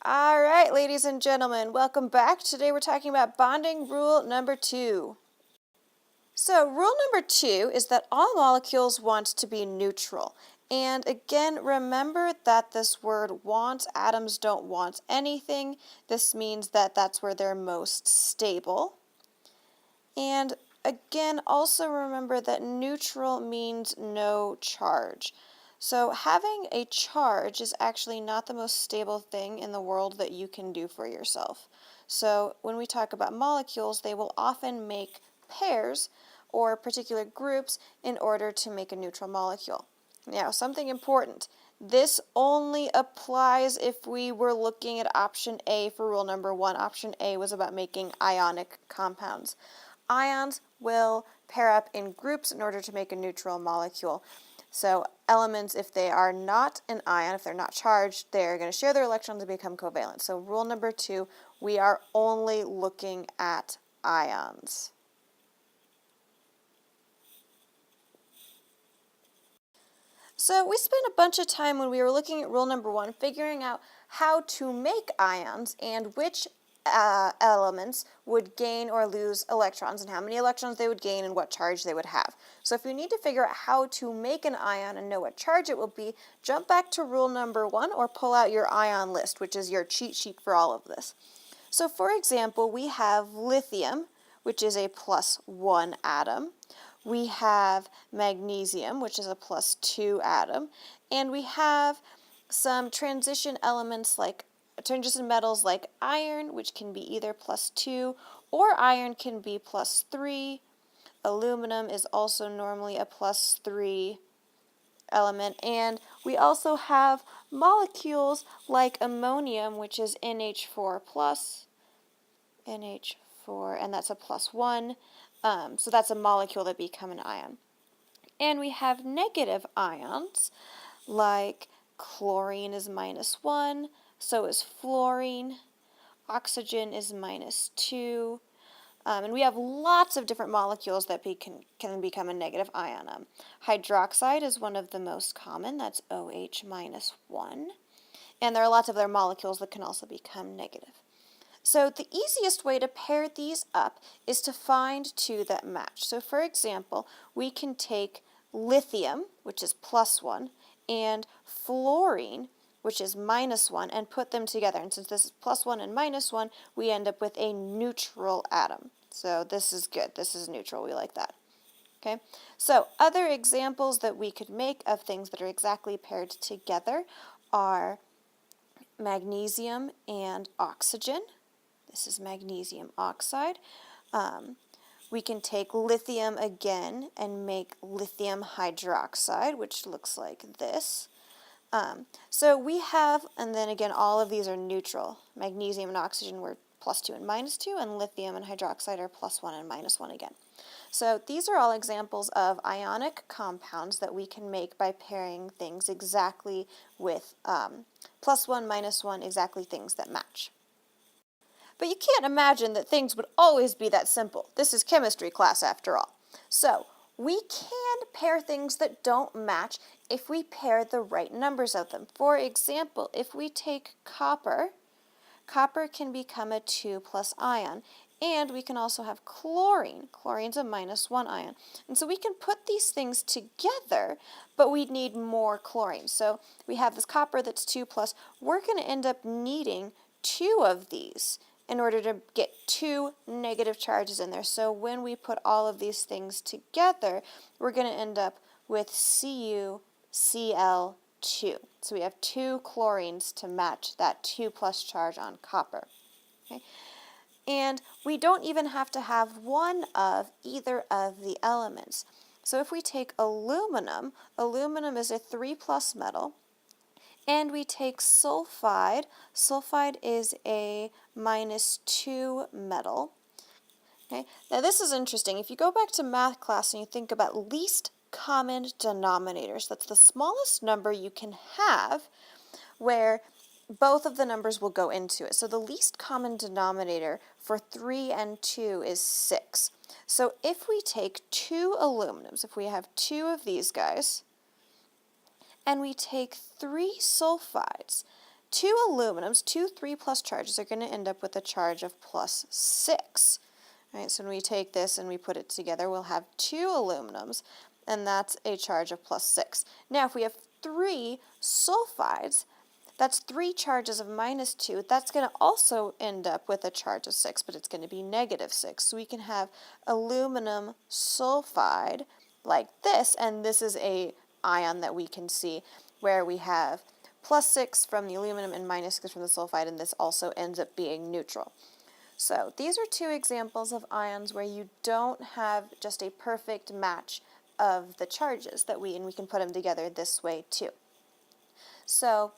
All right, ladies and gentlemen, welcome back. Today we're talking about bonding rule number 2. So rule number 2 is that all molecules want to be neutral. And again, remember that this word want, atoms don't want anything. This means that that's where they're most stable. And again, also remember that neutral means no charge. So having a charge is actually not the most stable thing in the world that you can do for yourself. So when we talk about molecules, they will often make pairs or particular groups in order to make a neutral molecule. Now, something important. This only applies if we were looking at option A for rule number 1. Option A was about making ionic compounds. Ions will pair up in groups in order to make a neutral molecule. So elements, if they are not an ion, if they're not charged, they're going to share their electrons and become covalent. So rule number 2, we are only looking at ions. So we spent a bunch of time when we were looking at rule number 1 figuring out how to make ions and which elements would gain or lose electrons and how many electrons they would gain and what charge they would have. So if you need to figure out how to make an ion and know what charge it will be, jump back to rule number 1 or pull out your ion list, which is your cheat sheet for all of this. So for example, we have lithium, which is a +1 atom. We have magnesium, which is a +2 atom. And we have some transition elements like transition metals like iron, which can be either +2 or iron can be +3. Aluminum is also normally a +3 element. And we also have molecules like ammonium, which is NH4+, NH4, and that's a +1. So that's a molecule that become an ion. And we have negative ions like chlorine is -1, so is fluorine, oxygen is -2, and we have lots of different molecules that can become a negative ion. Hydroxide is one of the most common, that's OH -1, and there are lots of other molecules that can also become negative. So the easiest way to pair these up is to find two that match. So for example, we can take lithium, which is +1, and fluorine, which is -1, and put them together. And since this is +1 and -1, we end up with a neutral atom. So this is good. This is neutral. We like that. Okay. So other examples that we could make of things that are exactly paired together are magnesium and oxygen. This is magnesium oxide. We can take lithium again and make lithium hydroxide, which looks like this. So we have, and then again, all of these are neutral. Magnesium and oxygen were +2 and -2, and lithium and hydroxide are +1 and -1 again. So these are all examples of ionic compounds that we can make by pairing things exactly with +1, -1, exactly things that match. But you can't imagine that things would always be that simple. This is chemistry class after all. So we can pair things that don't match if we pair the right numbers of them. For example, if we take copper, copper can become a 2+ ion. And we can also have chlorine. Chlorine's a -1 ion. And so we can put these things together, but we need more chlorine. So we have this copper that's 2+. We're going to end up needing 2 of these in order to get 2 negative charges in there. So when we put all of these things together, we're going to end up with CuCl2. So we have 2 chlorines to match that 2+ charge on copper. Okay? And we don't even have to have one of either of the elements. So if we take aluminum, aluminum is a 3+ metal. And we take sulfide. Sulfide is a -2 metal. Okay. Now this is interesting. If you go back to math class and you think about least common denominators, that's the smallest number you can have where both of the numbers will go into it. So the least common denominator for 3 and 2 is 6. So if we take 2 aluminums, if we have 2 of these guys, and we take 3 sulfides, two aluminums, two 3 plus charges are going to end up with a charge of plus 6. All right, so when we take this and we put it together, we'll have two aluminums, and that's a charge of plus 6. Now, if we have 3 sulfides, that's 3 charges of minus 2. That's going to also end up with a charge of 6, but it's going to be negative 6. So we can have aluminum sulfide like this, and this is a ion that we can see where we have plus 6 from the aluminum and minus 6 from the sulfide, and this also ends up being neutral. So these are two examples of ions where you don't have just a perfect match of the charges and we can put them together this way too. So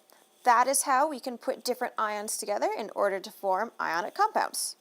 that is how we can put different ions together in order to form ionic compounds.